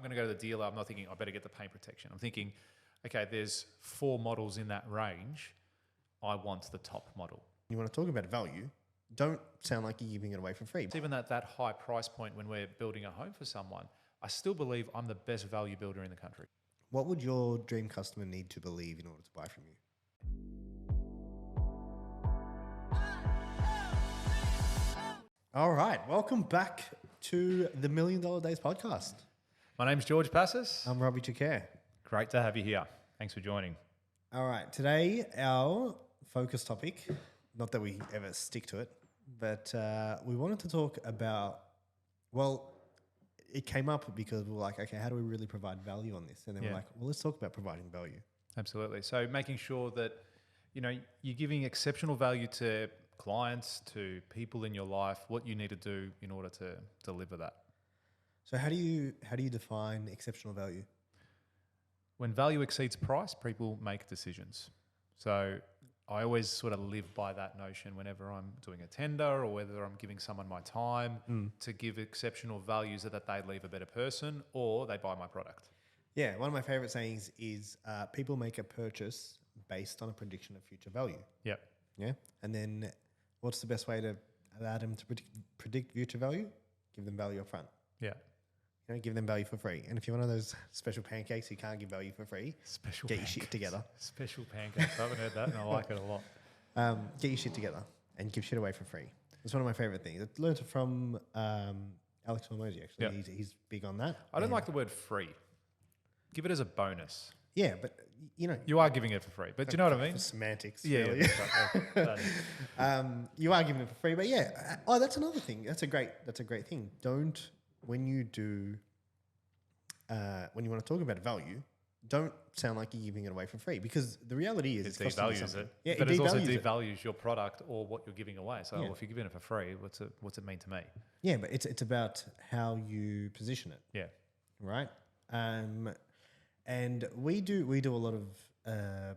going to go to the dealer, I'm not thinking I better get the paint protection. I'm thinking, okay, there's 4 models in that range. I want the top model. You want to talk about value, don't sound like you're giving it away for free. Even at that high price point when we're building a home for someone, I still believe I'm the best value builder in the country. What would your dream customer need to believe in order to buy from you? All right, welcome back to the $1 Million Days podcast. My name's George Passos. I'm Robby Choucair. Great to have you here. Thanks for joining. All right, today our focus topic, not that we ever stick to it, but we wanted to talk about, well, it came up because we were like, okay, how do we really provide value on this? And then we're like, well, let's talk about providing value. Absolutely. So making sure that, you're giving exceptional value to clients, to people in your life, what you need to do in order to deliver that. So how do you define exceptional value? When value exceeds price, people make decisions. So I always sort of live by that notion whenever I'm doing a tender or whether I'm giving someone my time to give exceptional values so that they leave a better person or they buy my product. Yeah, one of my favorite sayings is people make a purchase based on a prediction of future value. Yep. Yeah. And then what's the best way to allow them to predict future value? Give them value up front. Yeah. Give them value for free. And if you're one of those special pancakes who can't give value for free, get your shit together. Special pancakes. I haven't heard that and I like it a lot. Get your shit together and give shit away for free. It's one of my favorite things. I learned it from Alex Hormozy, actually. Yep. He's big on that. I don't like the word free. Give it as a bonus. Yeah, but you are giving it for free. But do you know what I mean? For semantics. Yeah. Really. You are giving it for free, but yeah. Oh, that's another thing. That's a great thing. Don't, when you want to talk about value, don't sound like you're giving it away for free, because the reality is it devalues it. Yeah, but it also devalues devalues your product or what you're giving away. So if you're giving it for free, what's it mean to me? Yeah, but it's about how you position it. Yeah. Right. And we do a lot of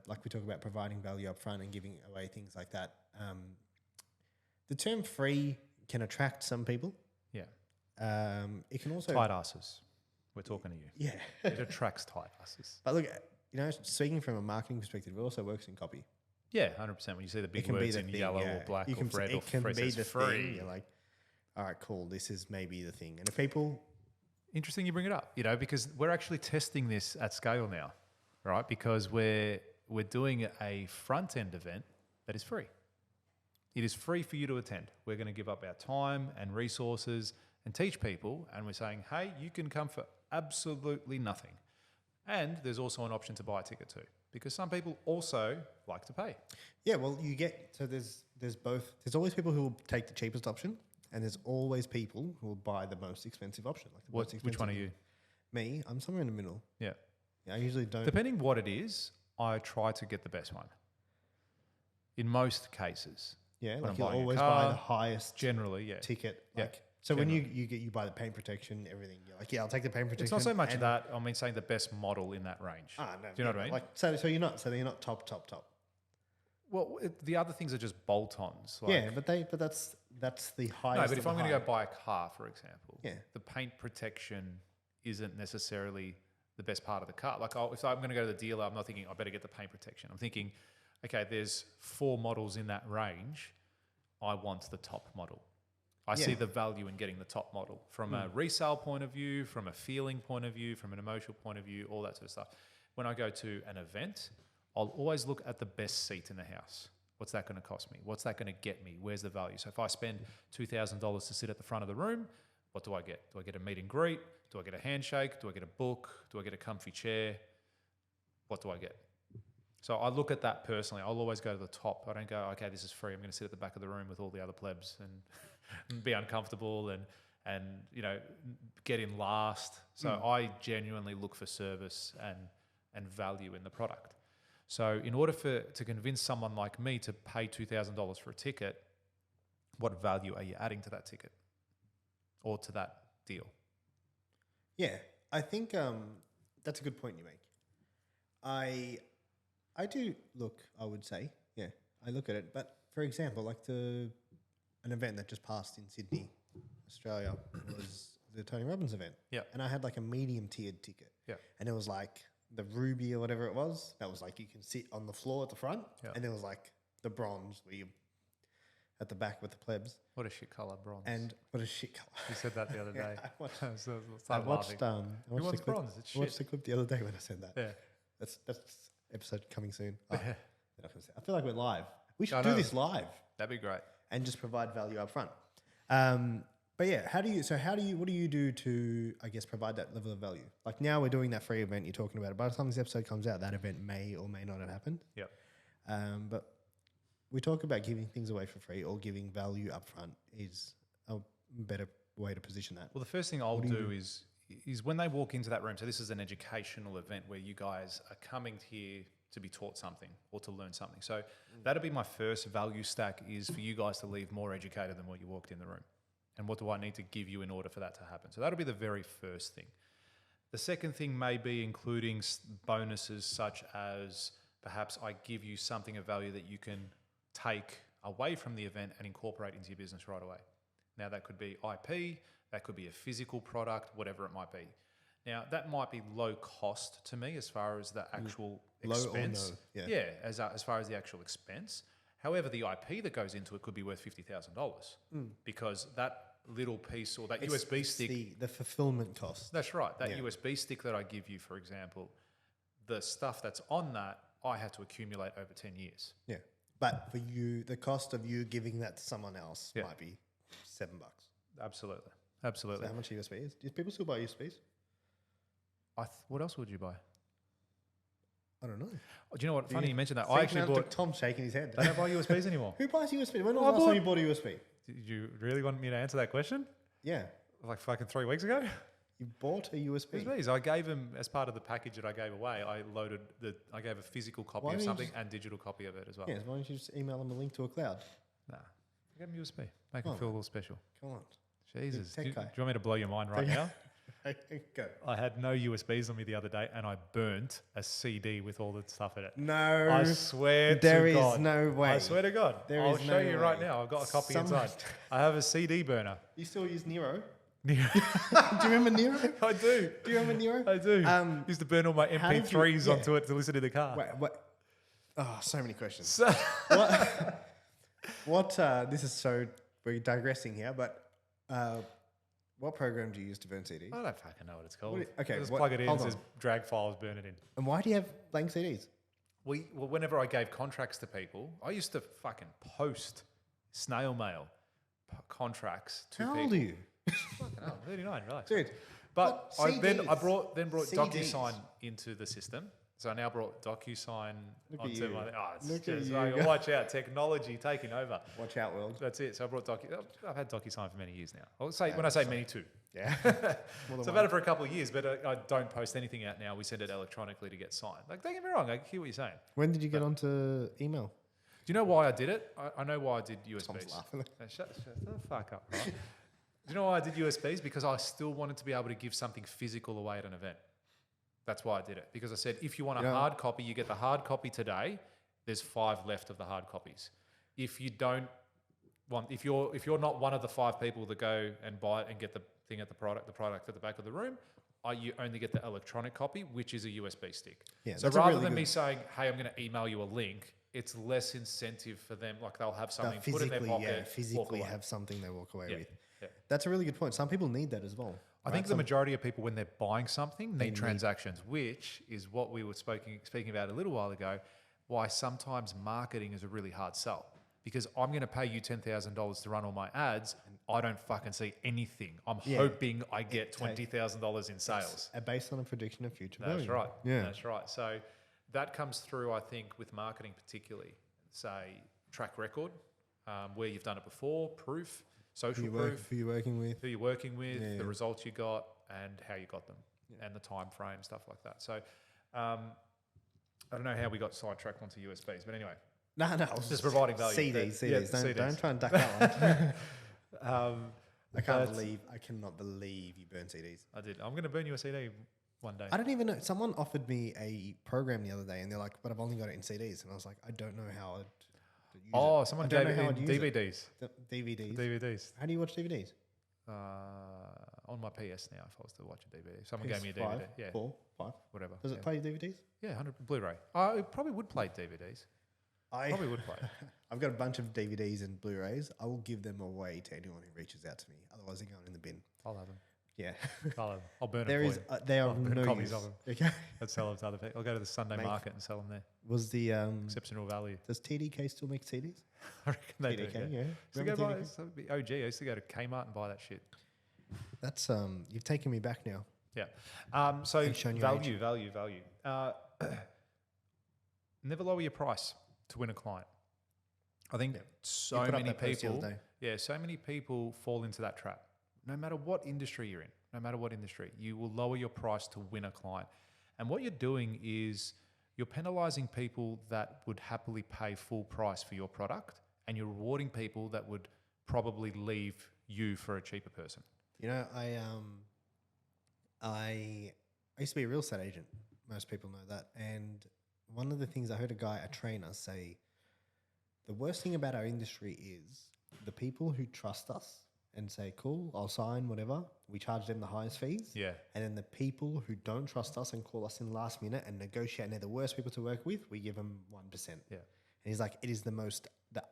like we talk about providing value up front and giving away things like that. The term free can attract some people. Yeah. It can also tight asses. We're talking to you. Yeah. It attracts tight asses. But look, speaking from a marketing perspective, it also works in copy. Yeah, 100%. When you see the big words in yellow or black or red or free, it says free. You're like, all right, cool. This is maybe the thing. And if people... Interesting you bring it up, because we're actually testing this at scale now, right? Because we're doing a front-end event that is free. It is free for you to attend. We're going to give up our time and resources and teach people, and we're saying, hey, you can come for absolutely nothing. And there's also an option to buy a ticket too, because some people also like to pay. Yeah, well, there's both. There's always people who will take the cheapest option, and there's always people who will buy the most expensive option. Which one are you? Me, I'm somewhere in the middle. Yeah. I usually don't. Depending what it is, I try to get the best one. In most cases. Yeah, like you'll always buy the highest ticket. So generally. When you buy the paint protection, everything, you're like, yeah, I'll take the paint protection. It's not so much that, I mean saying the best model in that range. No. Do you know what I mean? Like, so you're not top. Well, the other things are just bolt-ons. But that's the highest. No, but if I'm going to go buy a car, for example, yeah, the paint protection isn't necessarily the best part of the car. Like if I'm going to go to the dealer, I'm not thinking I better get the paint protection. I'm thinking, okay, there's 4 models in that range. I want the top model. I see the value in getting the top model from a resale point of view, from a feeling point of view, from an emotional point of view, all that sort of stuff. When I go to an event, I'll always look at the best seat in the house. What's that going to cost me? What's that going to get me? Where's the value? So if I spend $2,000 to sit at the front of the room, what do I get? Do I get a meet and greet? Do I get a handshake? Do I get a book? Do I get a comfy chair? What do I get? So I look at that personally. I'll always go to the top. I don't go, okay, this is free. I'm going to sit at the back of the room with all the other plebs and be uncomfortable and get in last. So I genuinely look for service and value in the product. So in order to convince someone like me to pay $2,000 for a ticket, what value are you adding to that ticket or to that deal? Yeah, I think that's a good point you make. I do look, I would say, yeah, I look at it. But for example, like an event that just passed in Sydney, Australia, was the Tony Robbins event. Yeah. And I had like a medium tiered ticket. Yeah. And it was like the ruby or whatever it was. That was like you can sit on the floor at the front. Yeah. And there was like the bronze where you at the back with the plebs. What a shit colour, bronze. And what a shit color. You said that the other day. I watched, So I watched the wants clip. bronze? It's I watched shit. the clip the other day when I said that. Yeah. That's episode coming soon. Yeah. I feel like we're live. We I should do know. this live That'd be great. and just provide value up front. But yeah, what do you do to, I guess, provide that level of value? Like now we're doing that free event you're talking about. By the time this episode comes out, that event may or may not have happened. Yep. But we talk about giving things away for free or giving value up front is a better way to position that. Well, the first thing I'll What do you do is when they walk into that room, so this is an educational event where you guys are coming here to be taught something or to learn something. So that'll be my first value stack, is for you guys to leave more educated than what you walked in the room. And what do I need to give you in order for that to happen? So that'll be the very first thing. The second thing may be including bonuses such as perhaps I give you something of value that you can take away from the event and incorporate into your business right away. Now that could be IP, that could be a physical product, whatever it might be. Now that might be low cost to me as far as the actual expense. Low or no, yeah. As far as the actual expense. However, the IP that goes into it could be worth $50,000 because that little piece or that USB stick. The fulfillment cost. That's right. That Yeah. USB stick that I give you, for example, the stuff that's on that, I had to accumulate over 10 years. Yeah. But for you, the cost of you giving that to someone else Yeah. might be $7. Absolutely. So Absolutely. how much a USB is? Do people still buy USBs? What else would you buy? I don't know. Oh, do you know what? Funny you mentioned that. See, I actually now bought. Tom's shaking his head. They don't buy USBs anymore. Who buys USB? When was I the last time bought- you bought a USB? Did you really want me to answer that question? Yeah. Like fucking 3 weeks ago? You bought a USB. USBs. I gave him, as part of the package that I gave away, I gave a physical copy Why of don't you something just- and digital copy of it as well. Yeah, why don't you just email them a link to a cloud? Nah. I gave him USB. Make him Oh. feel a little special. Come on. Jesus. tech Do you guy. want me to blow your mind right now? Go. I had no USBs on me the other day and I burnt a CD with all the stuff in it. No. I swear There to is God. no way. I swear to God. There I'll is show no you right way. now. I've got a copy Someone- inside. I have a CD burner. You still use Nero? I Do you remember Nero? do. Do you remember Nero? I do. Used to burn all my how did you- MP3s yeah. onto it to listen to the car. Wait, what? Oh, so many questions. So- This is so, we're digressing here, but what program do you use to burn CDs? I don't fucking know what it's called. Okay, Just what- plug it in, hold says on. drag files, burn it in. And why do you have blank CDs? Whenever I gave contracts to people, I used to fucking post snail mail contracts to How people. old are you? Fucking hell, 39, relax. Dude. But what? I then CDs. brought CDs. DocuSign into the system. So I now brought DocuSign Look at onto you. my. Oh, it's Look at just you like, go. watch out, technology taking over. Watch out, world. That's it. So I brought I've had DocuSign for many years now. When I say many, two. Yeah. So I've had it for a couple of years, but I don't post anything out now. We send it electronically to get signed. Like, don't get me wrong, I hear what you're saying. When did you get onto email? Do you know why I did it? I know why I did USBs. Tom's laughing. Shut the fuck up, right? Do you know why I did USBs? Because I still wanted to be able to give something physical away at an event. That's why I did it. Because I said, if you want a hard copy, you get the hard copy today. There's 5 left of the hard copies. If you don't want, if you're not one of the 5 people that go and buy it and get the thing at the product at the back of the room, you only get the electronic copy, which is a USB stick. Yeah, so that's a rather really than good- me saying, hey, I'm going to email you a link, it's less incentive for them. Like they'll have something put in their pocket, walk physically away. have something they walk away Yeah, with. yeah. That's a really good point. Some people need that as well. I think the majority of people, when they're buying something, need need- transactions, which is what we were speaking about a little while ago, why sometimes marketing is a really hard sell. Because I'm going to pay you $10,000 to run all my ads, and I don't fucking see anything. I'm hoping I get $20,000 in sales. Based on a prediction of future That's volume. right. Yeah. That's right. So that comes through, I think, with marketing particularly. Say, track record, where you've done it before, proof, social proof, Who you're working with. who you're working with, Yeah. the results you got, and how you got them, and the time frame, stuff like that. So I don't know how we got sidetracked onto USBs, but anyway. No, I was Just providing value. CDs. Yeah, Don't CDs. try and duck that one. I But cannot believe you burn CDs. I did. I'm going to burn you a CD one day. I don't even know. Someone offered me a program the other day, and they're like, "But I've only got it in CDs," and I was like, "I don't know how I'd use it." Oh, someone I don't gave know it how in I'd use it. DVDs. DVDs. DVDs. How do you watch DVDs? on my PS now. If I was to watch a DVD, someone PS5, gave me a DVD. Yeah, 4, 5. whatever. Does it play DVDs? Yeah, 100 Blu-ray. It probably would play DVDs. Probably would play. I've got a bunch of DVDs and Blu-rays. I will give them away to anyone who reaches out to me. Otherwise, they're going in the bin. I'll have them. Yeah. I'll burn There them is, for you. they are I'll burn no copies use. of them. Okay. I'd sell them to other people. I'll go to the Sunday Mate. market and sell them there. Was the Exceptional value. does TDK still make CDs? I reckon they do. TDK, Yeah. yeah. Used to go Remember buy, TDK? so the OG. I used to go to Kmart and buy that shit. That's you've taken me back now. Yeah. So And shown your value. Never lower your price to win a client. I think so put up many that post the other people. day. Yeah, so many people fall into that trap. No matter what industry you're in, no matter what industry, you will lower your price to win a client. And what you're doing is you're penalizing people that would happily pay full price for your product, and you're rewarding people that would probably leave you for a cheaper person. You know, I used to be a real estate agent. Most people know that. And one of the things I heard a trainer say, the worst thing about our industry is the people who trust us and say, cool, I'll sign, whatever, we charge them the highest fees. Yeah. And then the people who don't trust us and call us in last minute and negotiate, and they're the worst people to work with, we give them 1%. Yeah. And he's like, it is the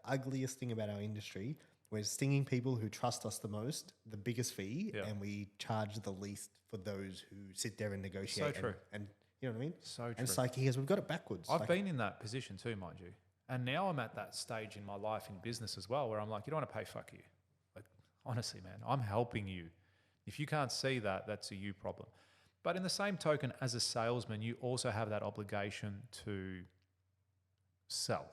ugliest thing about our industry. We're stinging people who trust us the most, the biggest fee, and we charge the least for those who sit there and negotiate. So true. And you know what I mean? So true. And it's like, he goes, we've got it backwards. I've been in that position too, mind you. And now I'm at that stage in my life in business as well where I'm like, you don't want to pay, fuck you. Like, honestly, man, I'm helping you. If you can't see that, that's a you problem. But in the same token, as a salesman, you also have that obligation to sell.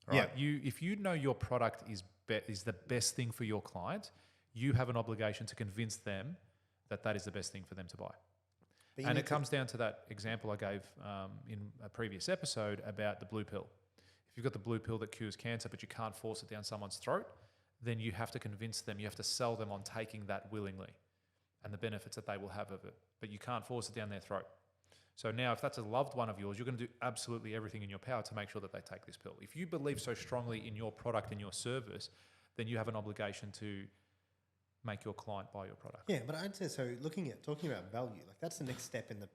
Right? Yeah. If you know your product is the best thing for your client, you have an obligation to convince them that that is the best thing for them to buy. And it comes down to that example I gave in a previous episode about the blue pill. If you've got the blue pill that cures cancer, but you can't force it down someone's throat, then you have to convince them, you have to sell them on taking that willingly and the benefits that they will have of it. But you can't force it down their throat. So now if that's a loved one of yours, you're going to do absolutely everything in your power to make sure that they take this pill. If you believe so strongly in your product and your service, then you have an obligation to make your client buy your product. Yeah, but I'd say, so talking about value, like that's the next step in the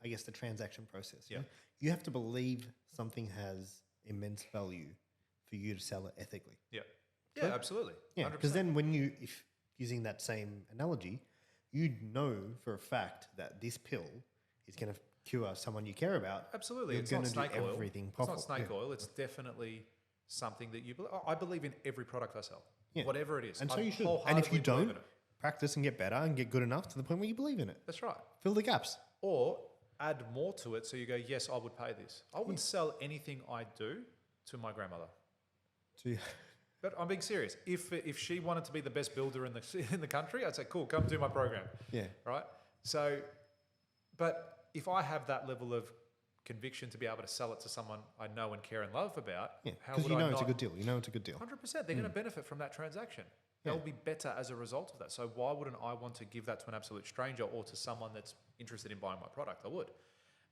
I guess the transaction process. Yeah. You have to believe something has immense value for you to sell it ethically. Yeah. So- Yeah, absolutely. Yeah, 100%. because then if using that same analogy, you know for a fact that this pill is going to cure someone you care about. Absolutely. You're It's not gonna do snake oil. everything It's not possible. snake Yeah. oil. It's definitely something that you believe. I believe in every product I sell, Yeah. whatever it is. And so I you should. And if wholeheartedly you believe don't, in it. practice and get better and get good enough to the point where you believe in it. That's right. Fill the gaps. Or add more to it so you go, yes, I would pay this. I would sell anything I do to my grandmother. So you- But I'm being serious. If she wanted to be the best builder in the country, I'd say, cool, come do my program. yeah. Right? So, but if I have that level of conviction to be able to sell it to someone I know and care and love about, Yeah. how Because would you I know it's a not- good deal. You know it's a good deal. 100%. They're going to benefit from that transaction. Yeah. They'll be better as a result of that. So why wouldn't I want to give that to an absolute stranger or to someone that's interested in buying my product? I would.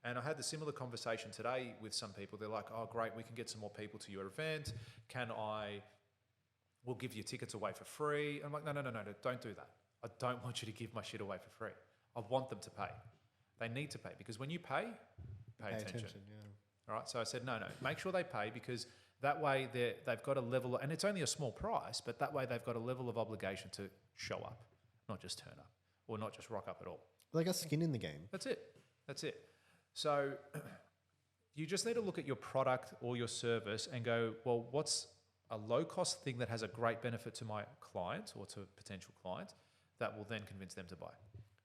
And I had the similar conversation today with some people. They're like, oh, great, we can get some more people to your event. We'll give you tickets away for free. I'm like, no, don't do that. I don't want you to give my shit away for free. I want them to pay. They need to pay because when you pay attention. Yeah. All right. So I said, no, make sure they pay because that way they've got a level, and it's only a small price, but that way they've got a level of obligation to show up, not just turn up or not just rock up at all. They got skin in the game. That's it. So you just need to look at your product or your service and go, well, what's a low cost thing that has a great benefit to my client or to a potential client that will then convince them to buy.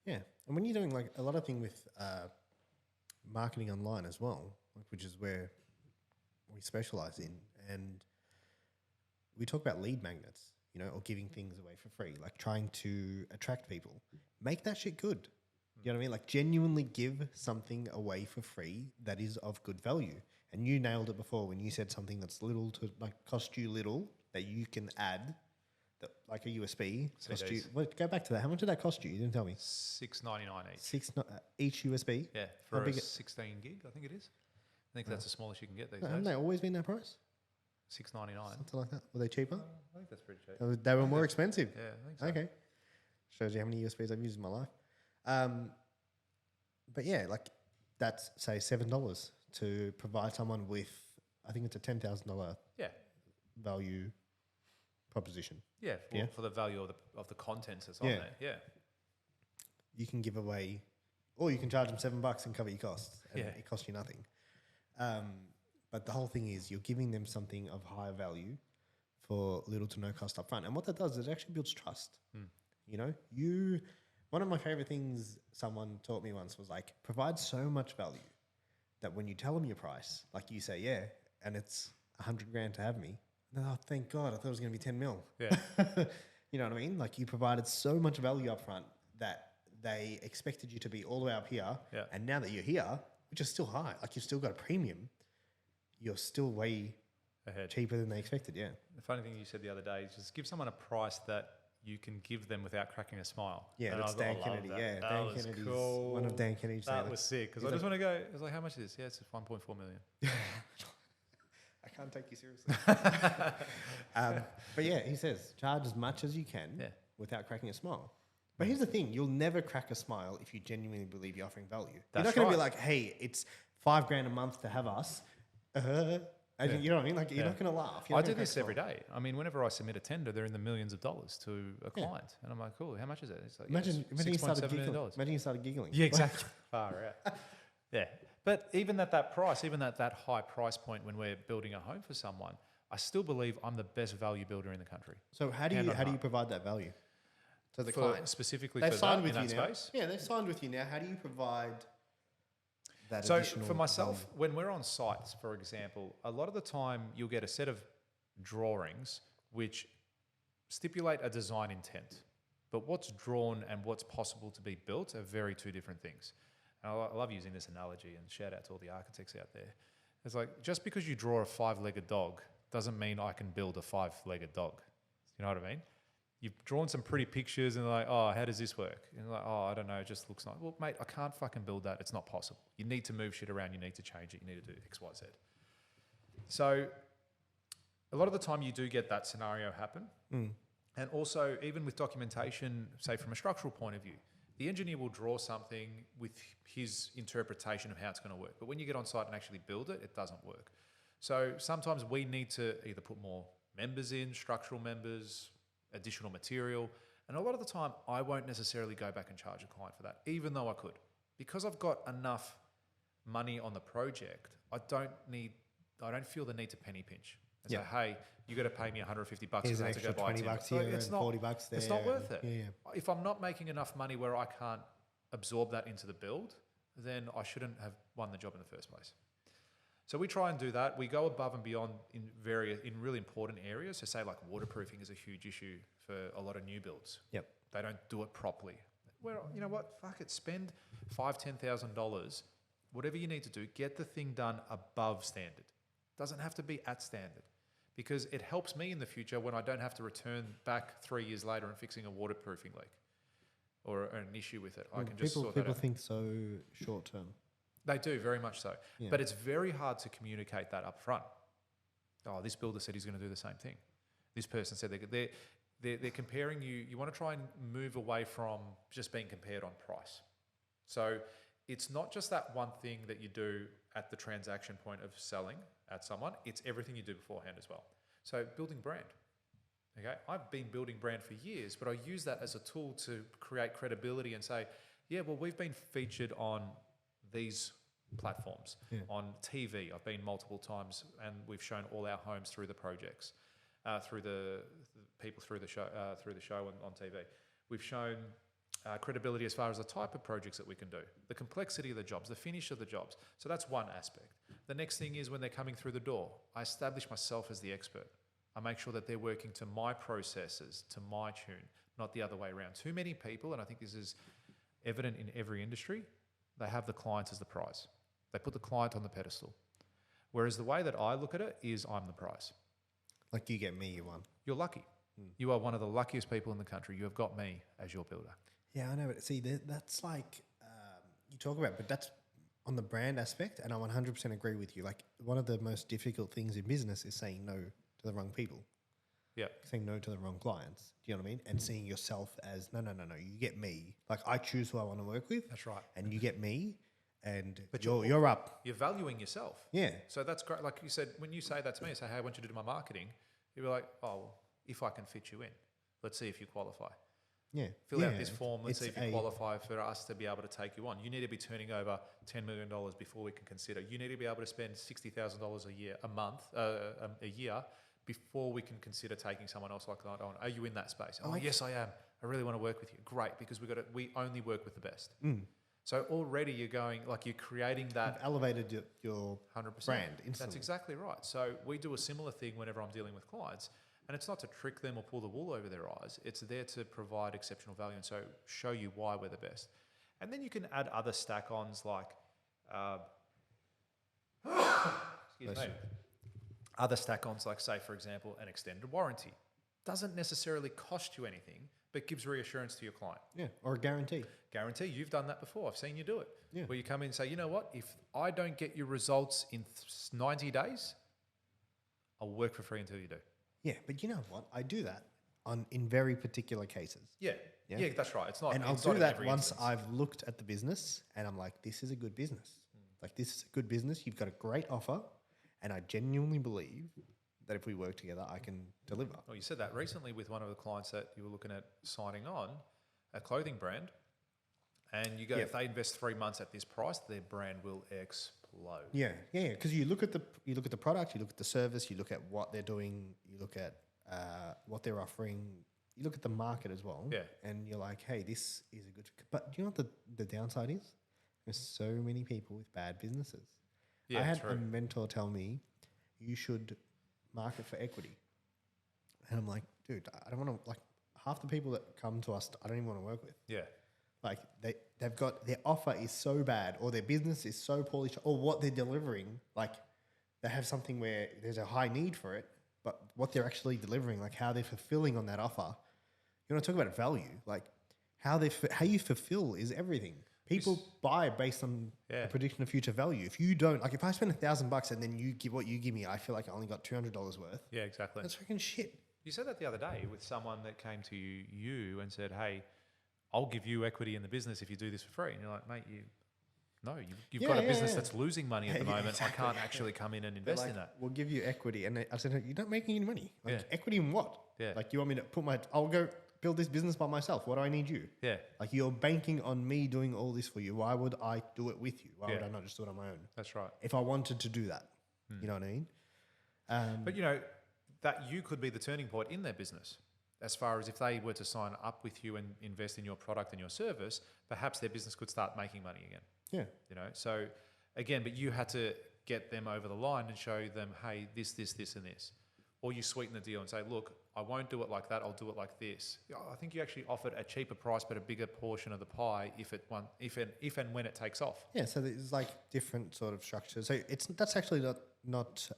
Yeah. And when you're doing like a lot of thing with marketing online as well, which is where we specialize in, and we talk about lead magnets, you know, or giving things away for free, like trying to attract people. Make that shit good. You know what I mean? Like genuinely give something away for free that is of good value. And you nailed it before when you said something that's little to like cost you little that you can add, that like a USB. Cost you, go back to that. How much did that cost you? You didn't tell me. $6.99 each. Each USB. Yeah, How for a big 16 gig, I think it is. I think that's the smallest you can get these Haven't days. they always been that price? $6.99. Something like that. Were they cheaper? I think that's pretty cheap. They were more expensive. Yeah, I think so. Okay. Shows you how many USBs I've used in my life. But yeah, like that's say $7 to provide someone with, I think it's a $10,000 Yeah. value proposition. Yeah. Yeah. For the value of the contents that's on Yeah. there. Yeah. You can give away, or you can charge them $7 and cover your costs, and Yeah. it costs you nothing. But the whole thing is you're giving them something of higher value for little to no cost up front. And what that does is it actually builds trust. You know, one of my favorite things someone taught me once was like, provide so much value that when you tell them your price, like you say, yeah, and it's 100 grand to have me. Oh, thank God. I thought it was going to be 10 mil. Yeah. You know what I mean? Like you provided so much value up front that they expected you to be all the way up here. Yeah. And now that you're here, which is still high, like you've still got a premium, you're still way Ahead. cheaper than they expected. Yeah. The funny thing you said the other day is just give someone a price that you can give them without cracking a smile. Yeah, And that's I Dan love Kennedy. that. Yeah, That Dan was Kennedy's cool. one of Dan Kennedy's. That was sick because I just want to go. I was like, how much is this? Yeah, it's 1.4 million. I can't take you seriously. But yeah, he says charge as much as you can Yeah. without cracking a smile. But here's the thing: you'll never crack a smile if you genuinely believe you're offering value. You're That's not going to be right. like, "Hey, it's $5,000 a month to have us." And you know what I mean? Like you're not going to laugh. You're I not do gonna this crack a every smile. day. I mean, whenever I submit a tender, they're in the millions of dollars to a client, and I'm like, cool. How much is it? It's like, Imagine you started $6.7 million. giggling. Imagine you started giggling. Yeah, exactly. Far out. Yeah, but even at that price, even at that high price point, when we're building a home for someone, I still believe I'm the best value builder in the country. So how do you provide that value to the client? Specifically They've for signed that, with in you that now. space. Yeah, they've signed with you now. How do you provide that So additional for myself, value? when we're on sites, for example, a lot of the time you'll get a set of drawings which stipulate a design intent, but what's drawn and what's possible to be built are very two different things. And I love using this analogy, and shout out to all the architects out there. It's like, just because you draw a 5-legged dog doesn't mean I can build a 5-legged dog. You know what I mean? You've drawn some pretty pictures and they're like, oh, how does this work? And you're like, oh, I don't know, it just looks nice. Well, mate, I can't fucking build that. It's not possible. You need to move shit around. You need to change it. You need to do X, Y, Z. So a lot of the time you do get that scenario happen. And also, even with documentation, say from a structural point of view, the engineer will draw something with his interpretation of how it's going to work. But when you get on site and actually build it, it doesn't work. So sometimes we need to either put more members in, structural members, additional material. And a lot of the time, I won't necessarily go back and charge a client for that, even though I could. Because I've got enough money on the project, I don't feel the need to penny pinch. And say, hey, you got to pay me $150 Here's because an I have to go extra buy $20 timber. here Like, and it's not, $40 there. It's not worth it. Yeah. If I'm not making enough money where I can't absorb that into the build, then I shouldn't have won the job in the first place. So we try and do that. We go above and beyond in really important areas. So say like waterproofing is a huge issue for a lot of new builds. Yep. They don't do it properly. Well, you know what? Fuck it. Spend $5,000-$10,000. Whatever you need to do, get the thing done above standard. Doesn't have to be at standard. Because it helps me in the future when I don't have to return back 3 years later and fixing a waterproofing leak or an issue with it. I can just sort that out. People think so short term. They do, very much so. Yeah. But it's very hard to communicate that up front. Oh, this builder said he's going to do the same thing. This person said they're comparing you. You want to try and move away from just being compared on price. So it's not just that one thing that you do at the transaction point of selling at someone. It's everything you do beforehand as well. So building brand. Okay, I've been building brand for years, but I use that as a tool to create credibility and say, yeah, well, we've been featured on these platforms. On TV, I've been multiple times, and we've shown all our homes through the projects, through the people through the show on TV. We've shown credibility as far as the type of projects that we can do, the complexity of the jobs, the finish of the jobs. So that's one aspect. The next thing is when they're coming through the door, I establish myself as the expert. I make sure that they're working to my processes, to my tune, not the other way around. Too many people, and I think this is evident in every industry, they have the client as the prize. They put the client on the pedestal. Whereas the way that I look at it is I'm the prize. Like you get me, you won. You're lucky. You are one of the luckiest people in the country. You have got me as your builder. Yeah, I know. But see, that's like you talk about, but that's on the brand aspect, and I 100% agree with you. Like one of the most difficult things in business is saying no to the wrong people. Yeah. saying no to the wrong clients. Do you know what I mean? And seeing yourself as no, you get me. Like I choose who I want to work with. That's right. And you get me, and But you're up. You're valuing yourself. Yeah. So that's great. Like you said, when you say that to me, say, hey, I want you to do my marketing, you're like, oh, well, if I can fit you in, let's see if you qualify. Yeah. Fill out this form. Let's see It's if you qualify for us to be able to take you on. You need to be turning over $10 million before we can consider. You need to be able to spend $60,000 a year before we can consider taking someone else like that on. Are you in that space? Oh, yes, I am. I really want to work with you. Great, because we only work with the best. So already you're going, like you're creating that. You've elevated your 100%. brand instantly. That's exactly right. So we do a similar thing whenever I'm dealing with clients. And it's not to trick them or pull the wool over their eyes. It's there to provide exceptional value and so show you why we're the best. And then you can add other stack-ons like, excuse me, other stack-ons like, say, for example, an extended warranty. Doesn't necessarily cost you anything, but gives reassurance to your client. Yeah, or a guarantee. Guarantee. You've done that before. I've seen you do it. Yeah. Where you come in and say, you know what? If I don't get your results in 90 days, I'll work for free until you do. Yeah, but you know what? I do that in very particular cases. Yeah. Yeah, that's right. It's not. And I'll it's not do in that every once instance. I've looked at the business and I'm like, this is a good business. Like, this is a good business. You've got a great offer. And I genuinely believe that if we work together, I can deliver. Well, you said that recently with one of the clients that you were looking at signing on, a clothing brand. And you go, if they invest 3 months at this price, their brand will explode. Yeah. Because you look at the product, you look at the service, you look at what they're doing, you look at what they're offering, you look at the market as well. Yeah. And you're like, hey, this is a good. But do you know what the downside is? There's so many people with bad businesses. Yeah, I had true. a mentor tell me, you should market for equity. And I'm like, dude, I don't want to, like, half the people that come to us, I don't even want to work with. Yeah. Like they've got, their offer is so bad or their business is so poorly, or what they're delivering, like they have something where there's a high need for it, but what they're actually delivering, like how they're fulfilling on that offer. You want to talk about value, like how you fulfill is everything. People buy based on a prediction of future value. If you don't, like if I spend $1,000 and then you give what you give me, I feel like I only got $200 worth. Yeah, exactly. That's freaking shit. You said that the other day with someone that came to you and said, hey, I'll give you equity in the business if you do this for free. And you're like, mate, you've got a business that's losing money at the moment. Exactly. I can't actually come in and invest in that. We'll give you equity. And I said, you're not making any money. Like, equity in what? Yeah. Like, you want me to I'll go build this business by myself. What do I need you? Yeah. Like, you're banking on me doing all this for you. Why would I do it with you? Why would I not just do it on my own? That's right. If I wanted to do that, you know what I mean? But, that you could be the turning point in their business. As far as if they were to sign up with you and invest in your product and your service, perhaps their business could start making money again. Yeah. So again, but you had to get them over the line and show them, hey, this, and this. Or you sweeten the deal and say, look, I won't do it like that. I'll do it like this. I think you actually offered a cheaper price, but a bigger portion of the pie if and when it takes off. Yeah. So there's like different sort of structures. So that's actually not.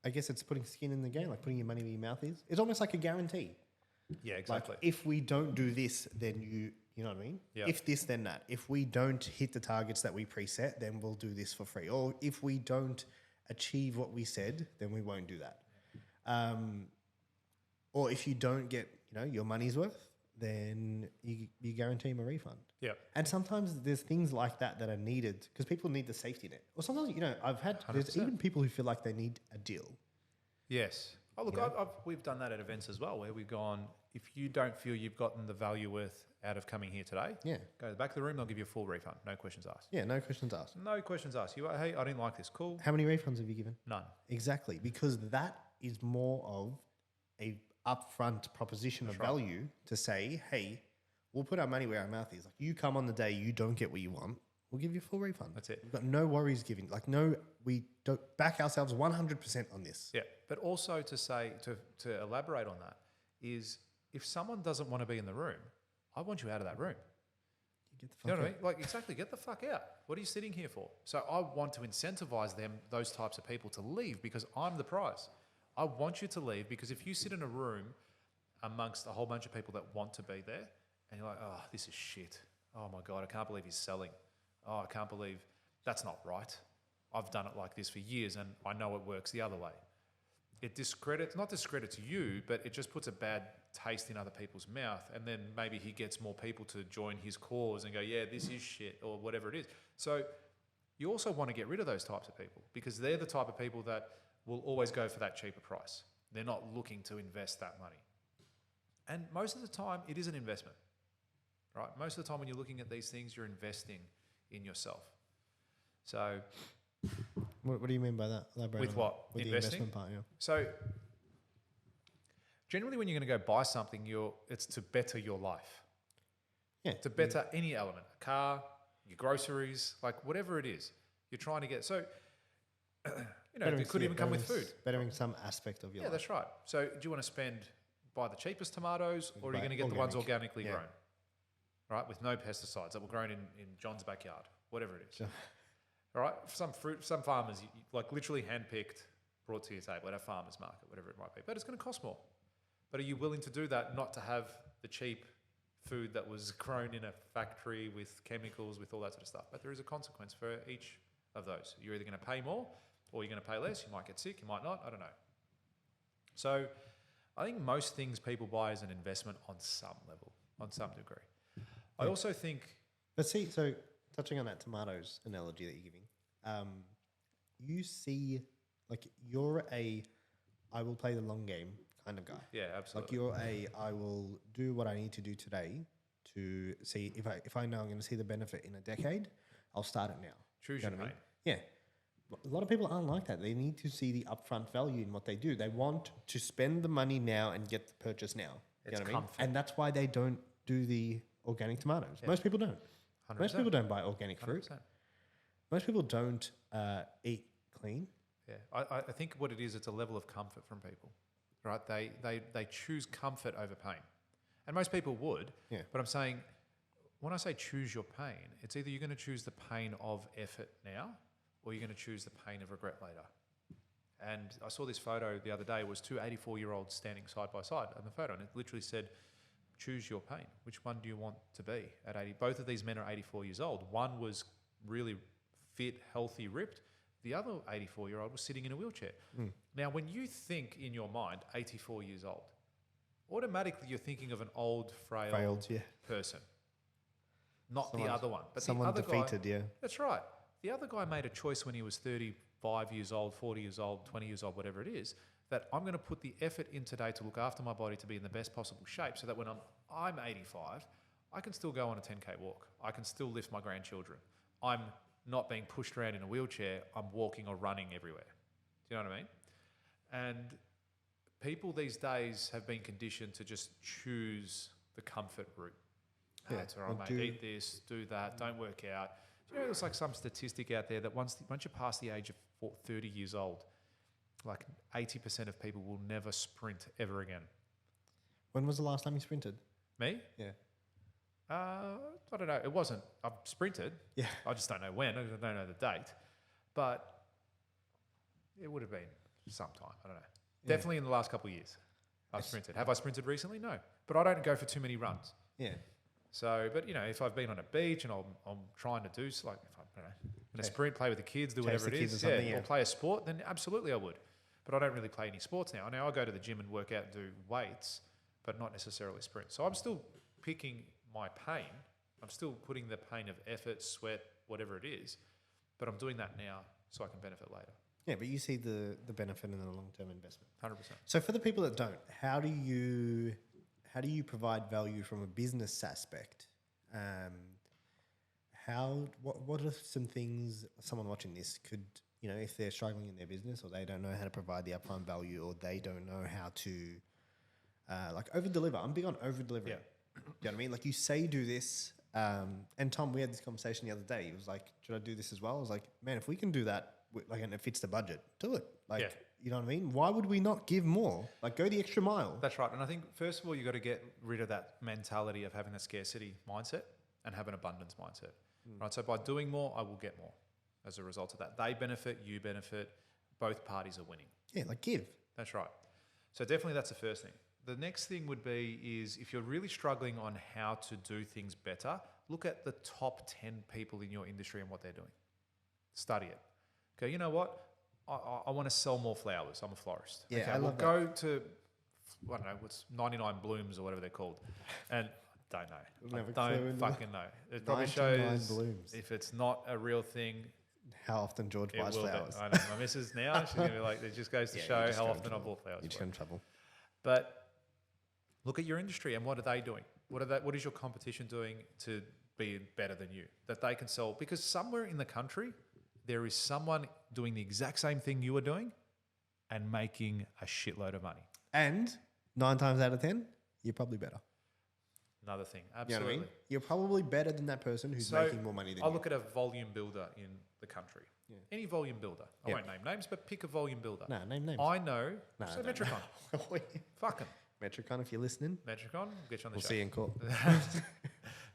I guess it's putting skin in the game, like putting your money where your mouth is. It's almost like a guarantee. Yeah, exactly. Like if we don't do this, then you know what I mean? Yeah. If this, then that. If we don't hit the targets that we preset, then we'll do this for free. Or if we don't achieve what we said, then we won't do that. Or if you don't get, your money's worth, then you guarantee them a refund. Yeah. And sometimes there's things like that are needed because people need the safety net. Or sometimes, there's 100%. even people who feel like they need a deal. Yes. Oh, look, we've done that at events as well, where we've gone, if you don't feel you've gotten the value worth out of coming here today, go to the back of the room, they'll give you a full refund. No questions asked. Yeah, no questions asked. No questions asked. You, hey, I didn't like this. Cool. How many refunds have you given? None. Exactly, because that is more of a upfront proposition of value to say, hey, we'll put our money where our mouth is. Like, you come on the day you don't get what you want, we'll give you a full refund. That's it. We've got no worries giving. Like, we don't back ourselves 100% on this. Yeah, but also to say, to elaborate on that, is if someone doesn't want to be in the room, I want you out of that room. Get the fuck You know what I out. mean? Like, exactly, get the fuck out. What are you sitting here for? So I want to incentivize those types of people to leave because I'm the prize. I want you to leave because if you sit in a room amongst a whole bunch of people that want to be there and you're like, oh, this is shit. Oh my God, I can't believe he's selling. Oh, I can't believe that's not right. I've done it like this for years and I know it works the other way. it not discredits you, but it just puts a bad taste in other people's mouth. And then maybe he gets more people to join his cause and go, yeah, this is shit or whatever it is. So you also want to get rid of those types of people because they're the type of people that will always go for that cheaper price. They're not looking to invest that money. And most of the time, it is an investment, right? Most of the time when you're looking at these things, you're investing in yourself. So What do you mean by that? Elaborate with on what? that. With Investing? the investment part, yeah. So generally when you're going to go buy something, it's to better your life. Yeah. To better any element, a car, your groceries, like whatever it is. You're trying to get... So, it could even come with food. Bettering some aspect of your life. Yeah, that's right. So do you want to buy the cheapest tomatoes or are you going to get the ones organically grown? Right, with no pesticides that were grown in John's backyard, whatever it is. Sure. All right, some fruit, some farmers, like literally handpicked, brought to your table at a farmer's market, whatever it might be. But it's going to cost more. But are you willing to do that, not to have the cheap food that was grown in a factory with chemicals, with all that sort of stuff? But there is a consequence for each of those. You're either going to pay more or you're going to pay less. You might get sick, you might not, I don't know. So I think most things people buy as an investment on some level, on some degree. I also think... But see, so touching on that tomatoes analogy that you're giving, you see, like, you're I will play the long game kind of guy. Yeah, absolutely. Like, I will do what I need to do today to see if I know I'm going to see the benefit in a decade, I'll start it now. Choose your pain. Yeah. A lot of people aren't like that. They need to see the upfront value in what they do. They want to spend the money now and get the purchase now. It's you know what comfort. I mean? And that's why they don't do the organic tomatoes. Yeah. Most people don't. 100%. Most people don't buy organic fruit. 100%. Most people don't eat clean. Yeah, I think what it is, it's a level of comfort from people, right? They choose comfort over pain. And most people would, Yeah. but I'm saying, when I say choose your pain, it's either you're going to choose the pain of effort now or you're going to choose the pain of regret later. And I saw this photo the other day. It was two 84-year-olds standing side by side in the photo, and it literally said, choose your pain. Which one do you want to be at 80? Both of these men are 84 years old. One was really fit, healthy, ripped. The other 84-year-old was sitting in a wheelchair. Now, when you think in your mind 84 years old, automatically you're thinking of an old, frail Yeah. person, not the other one. But Someone the other defeated, guy, yeah. That's right. The other guy made a choice when he was 35 years old, 40 years old, 20 years old, whatever it is, that I'm going to put the effort in today to look after my body to be in the best possible shape so that when I'm 85, I can still go on a 10K walk. I can still lift my grandchildren. I'm not being pushed around in a wheelchair. I'm walking or running everywhere. Do you know what I mean? And people these days have been conditioned to just choose the comfort route. Yeah, That's all right, or mate. Eat this, do that, don't work out. Do you know, there's like some statistic out there that once you pass the age of 30 years old, like 80% of people will never sprint ever again. When was the last time you sprinted? Me? Yeah. I don't know. It wasn't. I've sprinted. Yeah. I just don't know when. I don't know the date. But it would have been sometime. I don't know. Yeah. Definitely in the last couple of years, I've sprinted. Have I sprinted recently? No. But I don't go for too many runs. Yeah. So, but if I've been on a beach and I'm trying to do, like, if I'm in a sprint, play with the kids, do whatever it is, or play a sport, then absolutely I would. But I don't really play any sports now. Now I go to the gym and work out and do weights, but not necessarily sprint. So I'm still picking my pain. I'm still putting the pain of effort, sweat, whatever it is, but I'm doing that now so I can benefit later. Yeah, but you see the benefit in the long-term investment. 100%. So for the people that don't, how do you provide value from a business aspect? What are some things someone watching this could, if they're struggling in their business or they don't know how to provide the upfront value or they don't know how to over-deliver. I'm big on over-delivering. Yeah. Do you know what I mean? Like you say do this, and Tom, we had this conversation the other day. He was like, should I do this as well? I was like, man, if we can do that, and it fits the budget, do it. You know what I mean? Why would we not give more? Like go the extra mile. That's right. And I think first of all, you got to get rid of that mentality of having a scarcity mindset and have an abundance mindset. Right. So by doing more, I will get more as a result of that. They benefit, you benefit, both parties are winning. Yeah, like give. That's right. So definitely that's the first thing. The next thing would be is if you're really struggling on how to do things better, look at the top 10 people in your industry and what they're doing. Study it. Okay, you know what? I want to sell more flowers. I'm a florist. Yeah, okay, I we'll love that. go to, I don't know, what's 99 blooms or whatever they're called. And don't know. Never I clue don't into fucking know. It probably 99 shows blooms. if it's not a real thing, How often George it buys will flowers? be. I know. My missus now, she's going to be like, it just goes to Yeah, show you're just how going often I trouble. bought flowers. You're just for. in trouble. But look at your industry and what are they doing? What is your competition doing to be better than you? That they can sell? Because somewhere in the country, there is someone doing the exact same thing you are doing and making a shitload of money. And 9 times out of 10, you're probably better. Another thing, You know absolutely. what I mean? You're probably better than that person who's So, making more money than I you. look at a volume builder in the country. Yeah. Any volume builder. I Yeah. won't name names, but pick a volume builder. No, name names. I know. No, say don't. Metricon. Fuck 'em. Metricon, if you're listening, Metricon, we'll get you on the we'll show. see you in court.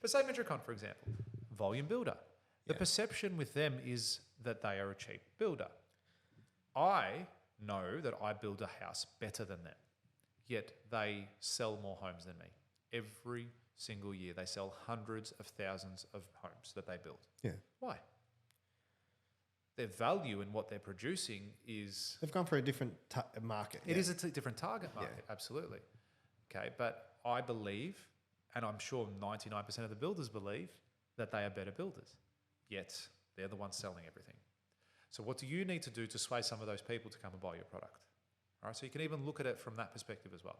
But say Metricon, for example, volume builder. The Yeah. perception with them is that they are a cheap builder. I know that I build a house better than them, yet they sell more homes than me. Every single year, they sell hundreds of thousands of homes that they build. Yeah. Why? Their value in what they're producing is... They've gone for a different market. It is a different target market, absolutely. Okay, but I believe, and I'm sure 99% of the builders believe, that they are better builders. Yet, they're the ones selling everything. So what do you need to do to sway some of those people to come and buy your product? All right, so you can even look at it from that perspective as well.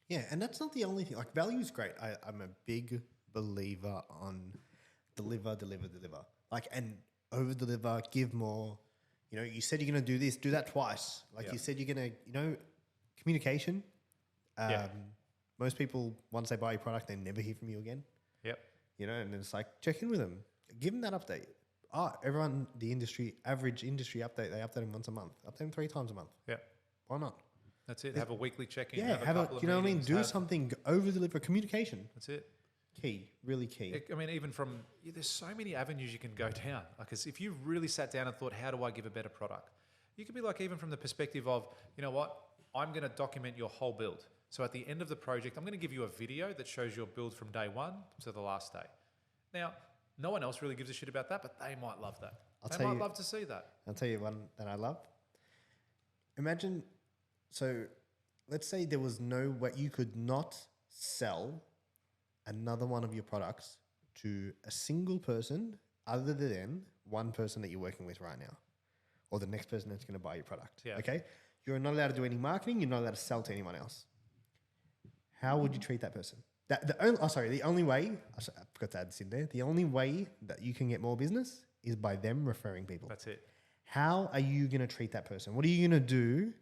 Yeah, and that's not the only thing. Like, value is great. I'm a big believer on deliver. Like, and over-deliver, give more. You know, you said you're going to do this, do that twice. Like, you said you're going to, communication. Most people, once they buy your product, they never hear from you again. Yep. You know, and it's like, check in with them. Give them that update. Everyone, average industry update, they update them once a month. Update them 3 times a month. Yep. Why not? That's it. Have a weekly check-in. Yeah, have a couple of you know what I mean? meetings, Do have- something, over-deliver. Communication. That's it. Key, really key. I mean, even from, there's so many avenues you can go down. Like, if you really sat down and thought, how do I give a better product? You could be like, even from the perspective of, you know what? I'm going to document your whole build. So at the end of the project, I'm going to give you a video that shows your build from day 1 to the last day. Now, no one else really gives a shit about that, but they might love that. They might love to see that. I'll tell you one that I love. Imagine, so let's say there was no way you could not sell another one of your products to a single person other than one person that you're working with right now or the next person that's going to buy your product. Yeah. Okay? You're not allowed to do any marketing. You're not allowed to sell to anyone else. How would you treat that person? The only way, I forgot to add this in there, the only way that you can get more business is by them referring people. That's it. How are you going to treat that person? What are you going to do?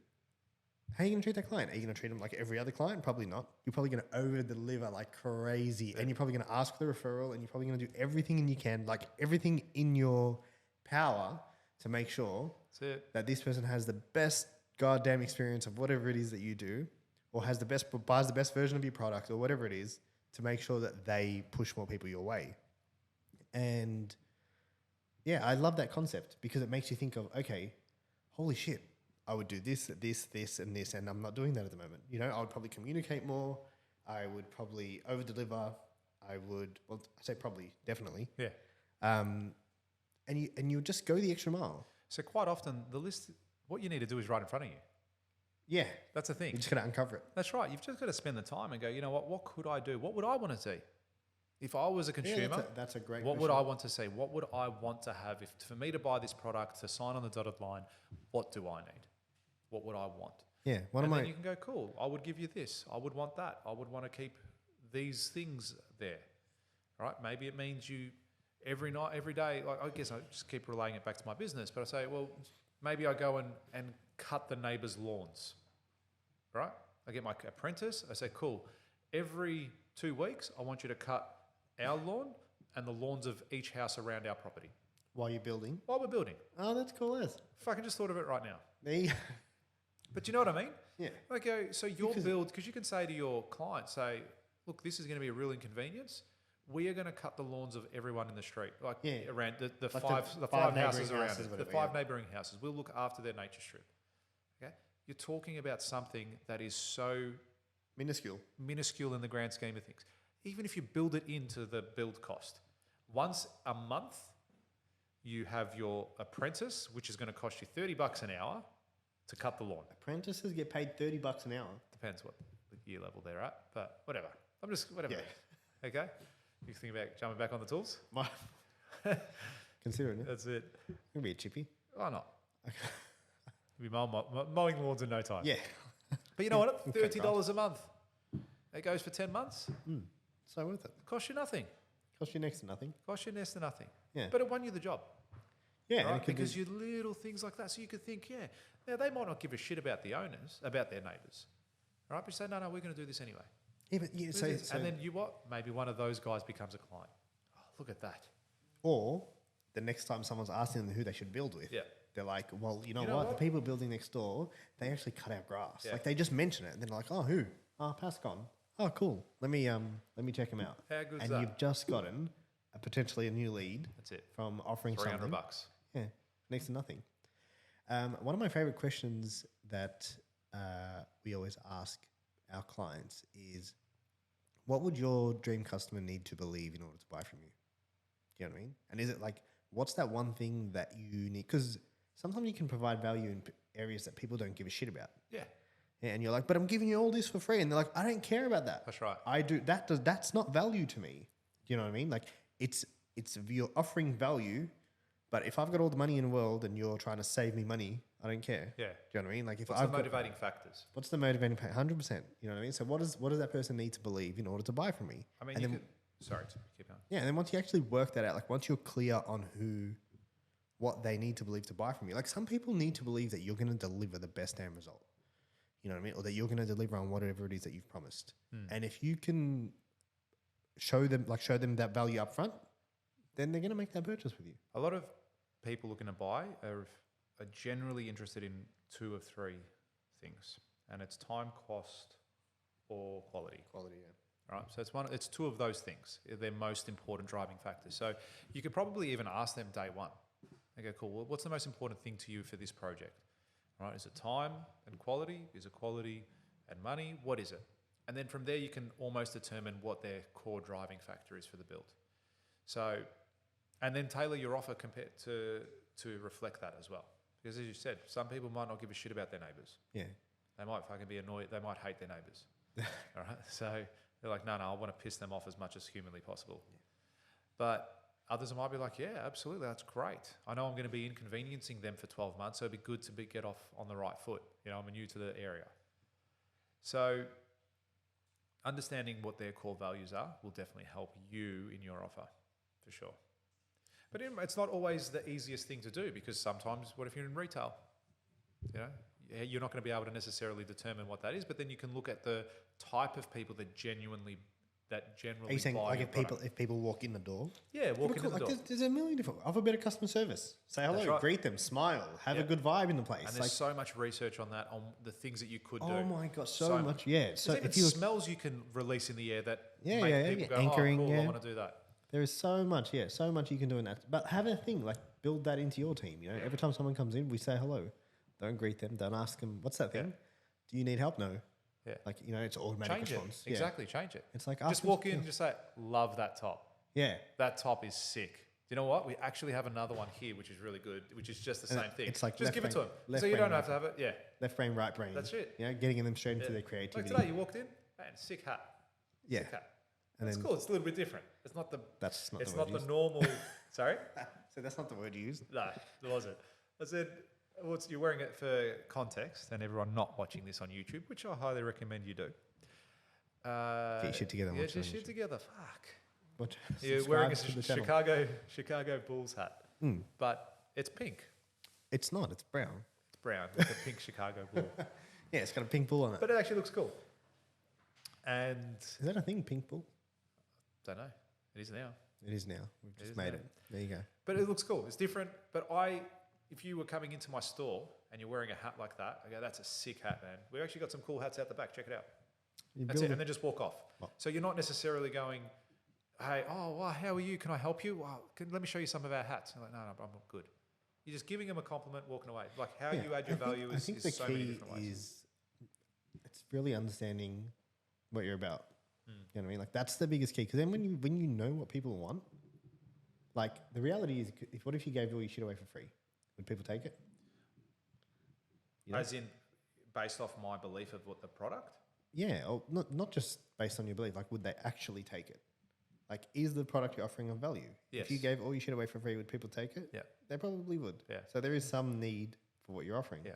How are you going to treat that client? Are you going to treat them like every other client? Probably not. You're probably going to over-deliver like crazy. And you're probably going to ask for the referral and you're probably going to do everything you can, like everything in your power to make sure That's it. that this person has the best goddamn experience of whatever it is that you do or buys the best version of your product or whatever it is to make sure that they push more people your way. And yeah, I love that concept because it makes you think of, okay, holy shit, I would do this, and this, and I'm not doing that at the moment. You know, I would probably communicate more. I would probably over-deliver. I say probably, definitely. Yeah. And you just go the extra mile. So quite often, the list, what you need to do is right in front of you. Yeah. That's the thing. You just got to uncover it. That's right. You've just got to spend the time and go, you know what could I do? What would I want to see? If I was a consumer, that's a great what question. would I want to see? What would I want to have? If for me to buy this product, to sign on the dotted line, what do I need? What would I want? Yeah. And then you can go, cool, I would give you this. I would want that. I would want to keep these things there. Right? Maybe it means you every night, every day, like I guess I just keep relaying it back to my business, but I say, well, maybe I go and cut the neighbours' lawns. Right? I get my apprentice. I say, cool, every 2 weeks, I want you to cut our lawn and the lawns of each house around our property. While you're building. While we're building. Oh, that's cool. Yes. Fucking just thought of it right now. Me. But you know what I mean? Yeah. Okay, so your build, because you can say to your client, say, look, this is going to be a real inconvenience. We are going to cut the lawns of everyone in the street, like around the Like five houses neighbouring around houses, it, whatever, the 5 neighbouring houses. We'll look after their nature strip. Okay, you're talking about something that is so Minuscule. minuscule in the grand scheme of things. Even if you build it into the build cost, once a month, you have your apprentice, which is going to cost you $30 an hour to cut the lawn. Apprentices get paid $30 an hour. Depends what year level they're at, but whatever. Whatever. Yeah. Okay. You think about jumping back on the tools? Considering it. That's it. It'll be a chippy. Why not? You'll be mowing lawns in no time. Yeah. But you know what? $30 a month. It goes for 10 months. So worth it. Costs you nothing. Cost you next to nothing. Costs you next to nothing. Yeah. But it won you the job. Yeah. And Right? it could Because you little things like that. So you could think, yeah, now they might not give a shit about the owners, about their neighbours. Right? But you say, no, we're going to do this anyway. And then you what? Maybe one of those guys becomes a client. Oh, look at that. Or the next time someone's asking them who they should build with, they're like, well, you know what? The people building next door, they actually cut our grass. Yeah. Like they just mention it, and they're like, oh, who? Oh, Pascon. Oh, cool. Let me check him out. How good's and that? you've just gotten potentially a new lead. That's it. From offering $300. something. Yeah, next to nothing. One of my favorite questions that we always ask our clients is, what would your dream customer need to believe in order to buy from you? Do you know what I mean? And is it like, what's that one thing that you need? Because sometimes you can provide value in areas that people don't give a shit about. Yeah. And you're like, but I'm giving you all this for free. And they're like, I don't care about that. That's right. I do. That's not value to me. Do you know what I mean? Like it's you're offering value, but if I've got all the money in the world and you're trying to save me money, I don't care. Yeah. Do you know what I mean? Like if What's I've the got- motivating factors? What's the motivating factor? 100%. You know what I mean? So what does that person need to believe in order to buy from me? I mean, And you then, could... Sorry, keep going. yeah, and then once you actually work that out, like once you're clear on what they need to believe to buy from you, like some people need to believe that you're going to deliver the best damn result. You know what I mean? Or that you're going to deliver on whatever it is that you've promised. And if you can show them that value up front, then they're going to make that purchase with you. A lot of people looking to buy are generally interested in two of three things, and it's time, cost, or quality. Quality, yeah. Right, so it's two of those things. They're most important driving factors. So you could probably even ask them day one. Okay, cool. Well, what's the most important thing to you for this project? Right? Is it time and quality? Is it quality and money? What is it? And then from there, you can almost determine what their core driving factor is for the build. So, and then tailor your offer compared to reflect that as well. Because as you said, some people might not give a shit about their neighbours. Yeah. They might fucking be annoyed. They might hate their neighbours. All right. So they're like, no, I want to piss them off as much as humanly possible. Yeah. But others might be like, yeah, absolutely, that's great. I know I'm going to be inconveniencing them for 12 months, so it'd be good to get off on the right foot. You know, I'm new to the area. So understanding what their core values are will definitely help you in your offer, for sure. But it's not always the easiest thing to do, because sometimes, what if you're in retail? You know, you're not going to be able to necessarily determine what that is, but then you can look at the type of people that generally Are you saying buy like your if people walk in the door? Yeah, walk in the door. There's a million different. Offer better customer service. Say hello, right. greet them, smile, have a good vibe in the place. And there's so much research on that, on the things that you could do. Oh my god, so much. Yeah. So there's if even you smells you can release in the air that Yeah, make yeah, people yeah. go, Anchoring, oh, cool, yeah. I want to do that. there is so much, so much you can do in that. But have a thing like build that into your team. You know, every time someone comes in, we say hello. Don't greet them. Don't ask them what's that thing. Do you need help? No. Yeah. Like it's automatic Change response. it. Exactly, change it. It's like just walk in and just say, love that top. Yeah. That top is sick. You know what? We actually have another one here, which is really good, which is just the same thing. It's like just give it to them. left So you brain, don't have to have it. Yeah. Left brain, right brain. That's it. You know, getting them straight into their creativity. Like today, you walked in, man, sick hat. Yeah. Sick hat. And That's then- cool. It's a little bit different. It's not the. That's not It's the not word the used. normal. Sorry. So that's not the word you used. No, it wasn't. I said, well, you're wearing it for context, and everyone not watching this on YouTube, which I highly recommend you do. Get your shit together and Yeah, watch it get on your shit YouTube. together. Fuck. What? You're wearing a Subscribe to the channel. Chicago Bulls hat, but it's pink. It's not. It's brown. It's brown. It's a pink Chicago Bull, Yeah, it's got a pink bull on it. but it actually looks cool. And Is that a thing? Pink bull? don't know. It is now. It is now. We've just is made now. it. There you go. But it looks cool. It's different. But if you were coming into my store and you're wearing a hat like that, I go, that's a sick hat, man. We've actually got some cool hats out the back. Check it out. You That's build it. And then just walk off. Oh. So you're not necessarily going, hey, how are you? Can I help you? Let me show you some of our hats. You're like, no, I'm good. You're just giving them a compliment, walking away. Like how you add your value I is think the so many key different ways. is it's really understanding what you're about. Hmm. You know what I mean? Like that's the biggest key. Because then when you know what people want, Like the reality is, what if you gave all your shit away for free? Would people take it? You know? As in, based off my belief of what the product? Yeah, or not just based on your belief. Like, would they actually take it? Like, is the product you're offering of value? Yes. If you gave all your shit away for free, would people take it? Yeah. They probably would. Yeah. So there is some need for what you're offering. Yeah.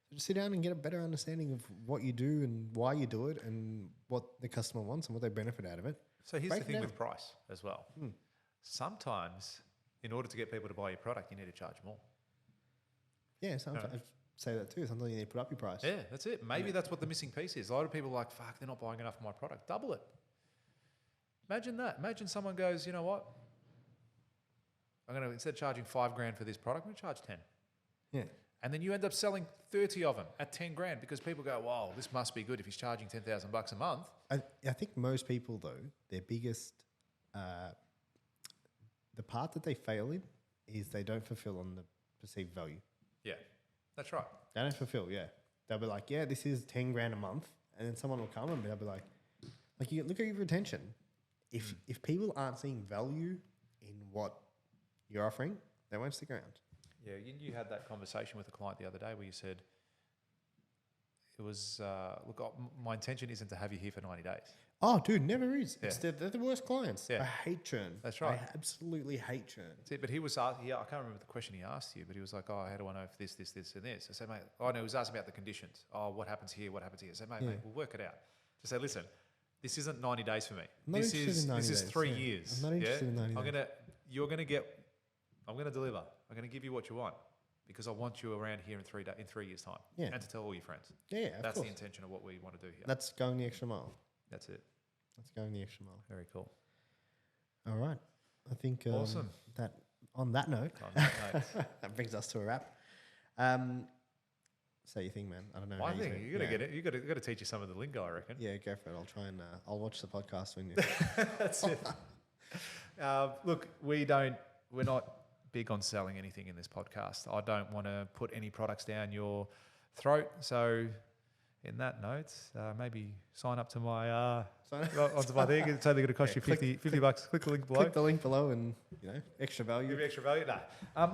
So just sit down and get a better understanding of what you do and why you do it and what the customer wants and what they benefit out of it. So here's Break the it thing down. with price as well. Sometimes, in order to get people to buy your product, you need to charge more. Yeah, sometimes I say that too. Sometimes you need to put up your price. Yeah, that's it. Maybe that's what the missing piece is. A lot of people are like, fuck, they're not buying enough of my product. Double it. Imagine that. Imagine someone goes, you know what? I'm going to, instead of charging $5,000 for this product, I'm going to charge 10. Yeah. And then you end up selling 30 of them at 10 grand because people go, wow, this must be good if he's charging $10,000 a month. I think most people, though, their biggest, the part that they fail in is they don't fulfill on the perceived value. Yeah, that's right. They don't fulfill, yeah. They'll be like, yeah, this is 10 grand a month. And then someone will come and they'll be like you look at your retention. If people aren't seeing value in what you're offering, they won't stick around. Yeah, you had that conversation with a client the other day where you said, it was, look, my intention isn't to have you here for 90 days. Oh, dude, never is. Yeah. They're the worst clients. Yeah. I hate churn. That's right. I absolutely hate churn. That's it. But he was asking, I can't remember the question he asked you, but he was like, oh, how do I know if this, and this? I said, mate, no, he was asking about the conditions. Oh, what happens here? What happens here? I said, mate, we'll work it out. Just say, listen, this isn't 90 days for me. This is 3 years. I'm not interested in 90 days. I'm going to deliver. I'm going to give you what you want because I want you around here in 3 years' time. Yeah. And to tell all your friends. Yeah, of That's course. the intention of what we want to do here. That's going the extra mile. That's it. That's going the extra mile. Very cool. All right. I think Awesome. that on that note, that brings us to a wrap. Say your thing, man. I don't know. One how thing, say you got to get it. You got to teach you some of the lingo, I reckon. Yeah, go for it. I'll try and I'll watch the podcast when you. That's it. Look, we're not big on selling anything in this podcast. I don't want to put any products down your throat. So, in that note, maybe sign up to my onto my thing. It's only going to cost you $50 bucks. Click the link below. Click the link below, and extra value. Give you extra value.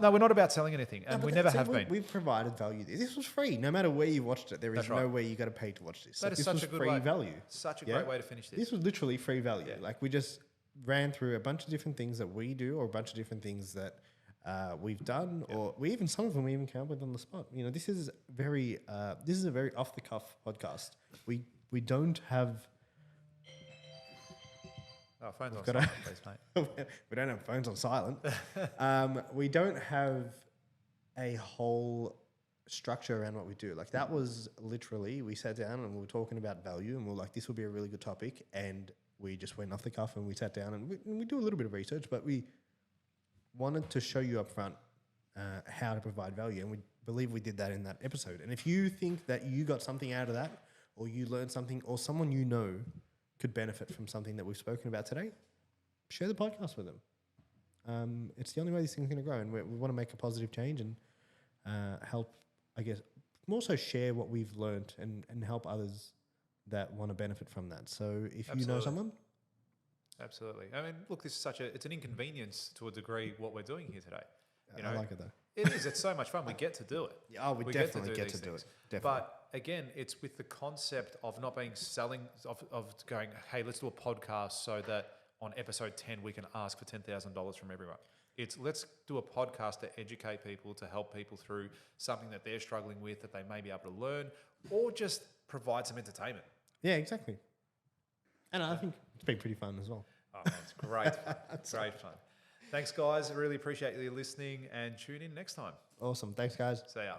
No, we're not about selling anything, and we never have been. We've provided value. This was free. No matter where you watched it, there is no way you got to pay to watch this. That is this such was a good free way. value. Such a great way to finish this. This was literally free value. Yeah. Like we just ran through a bunch of different things that we do, or a bunch of different things that we've done, or some of them we even came up with on the spot. This is a very off the cuff podcast. We don't have. Oh, phones on silent, please, mate. We don't have phones on silent. We don't have a whole structure around what we do. Like that was literally, we sat down and we were talking about value, and we were like, this will be a really good topic. And we just went off the cuff and we sat down and we do a little bit of research, but we wanted to show you up front how to provide value. And we believe we did that in that episode. And if you think that you got something out of that, or you learned something, or someone could benefit from something that we've spoken about today, share the podcast with them. It's the only way this thing's going to grow, and we want to make a positive change and help, I guess, more so share what we've learned and help others that want to benefit from that. So if you know someone. Absolutely. I mean, look, this is it's an inconvenience to a degree what we're doing here today. I like it though. It is. It's so much fun. We get to do it. Yeah, we definitely get to do it. Definitely. But again, it's with the concept of not being of going, hey, let's do a podcast so that on episode 10 we can ask for $10,000 from everyone. It's let's do a podcast to educate people, to help people through something that they're struggling with that they may be able to learn, or just provide some entertainment. Yeah, exactly. And I think it's been pretty fun as well. Oh, man, it's great fun. Great fun. Thanks, guys. I really appreciate you listening, and tune in next time. Awesome. Thanks, guys. See ya.